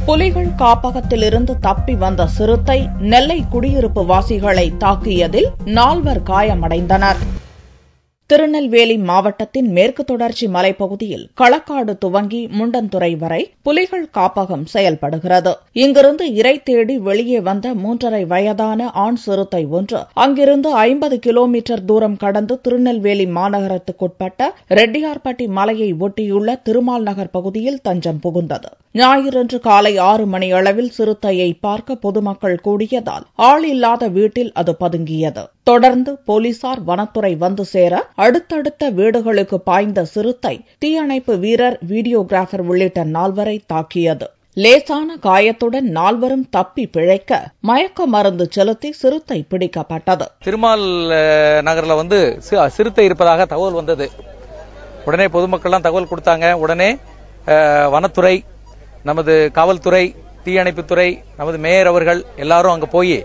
புலிகள் காப்பகத்திலிருந்து தப்பி வந்த சிறுத்தை நெல்லை குடியிருப்பு வாசிகளை தாக்கியதில் 4 காயமடைந்தனர். திருநெல்வேலி மாவட்டத்தின் மேற்கு தொடர்ச்சி மலைப்பகுதியில் களக்காடு துவங்கி முண்டந்துறை வரை புலிகள் காப்பகம் செயல்படுகிறது. இங்கிருந்து இரை தேடி வெளியே வந்த 3½ வயதான ஆண் சிறுத்தை ஒன்று அங்கிருந்து 50 கிலோமீட்டர் தூரம் கடந்து திருநெல்வேலி மாநகரத்துக்குட்பட்ட ரெட்டியார்பட்டி மலையை ஒட்டியுள்ள திருமால் நகர் பகுதியில் தஞ்சம் புகுந்தது. ஞாயிறன்று காலை 6 மணியளவில் சிறுத்தையை பார்க்க பொதுமக்கள் கூடியதால் ஆள் இல்லாத வீட்டில் அது பதுங்கியது. தொடர்ந்து போலீசார் வனத்துறை வந்து சேர அடுத்தடுத்த வீடுகளுக்கு பாய்ந்த சிறுத்தை தீயணைப்பு வீரர், வீடியோகிராபர் உள்ளிட்ட 4 தாக்கியது. லேசான காயத்துடன் 4 தப்பி பிழைக்க மயக்க மருந்து செலுத்தி சிறுத்தை பிடிக்கப்பட்டது. திருமால் நகர்ல சிறுத்தை இருப்பதாக தகவல் வந்தது. உடனே பொதுமக்கள் தகவல் கொடுத்தாங்க. உடனே வனத்துறை, நமது காவல்துறை, தீயணைப்புத்துறை, நமது மேயர் அவர்கள் எல்லாரும் அங்க போய்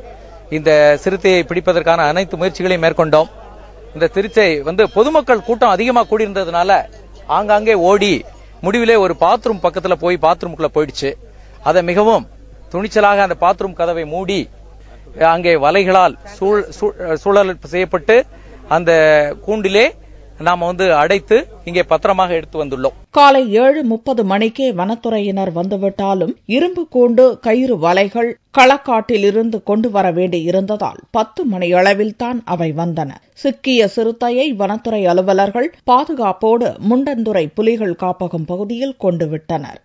இந்த சிறுத்தையை பிடிப்பதற்கான அனைத்து முயற்சிகளையும் மேற்கொண்டோம். இந்த சிறுத்தை பொதுமக்கள் கூட்டம் அதிகமாக கூடியிருந்ததுனால ஆங்காங்கே ஓடி முடிவிலே ஒரு பாத்ரூம் பக்கத்துல போய் பாத்ரூம்குள்ள போயிடுச்சு. அதை மிகவும் துணிச்சலாக அந்த பாத்ரூம் கதவை மூடி அங்கே வலைகளால் சூழல் செய்யப்பட்டு அந்த கூண்டிலே நாம அடைத்து இங்கே பத்திரமாக எடுத்து வந்துள்ளோம். காலை 7:30 மணிக்கே வனத்துறையினர் வந்துவிட்டாலும் இரும்பு கூண்டு, கயிறு வலைகள் களக்காட்டிலிருந்து கொண்டு வர வேண்டியிருந்ததால் 10 மணியளவில் தான் அவை வந்தன. சிக்கிய சிறுத்தையை வனத்துறை அலுவலர்கள் பாதுகாப்போடு முண்டந்துறை புலிகள் காப்பகம் பகுதியில் கொண்டு விட்டனர்.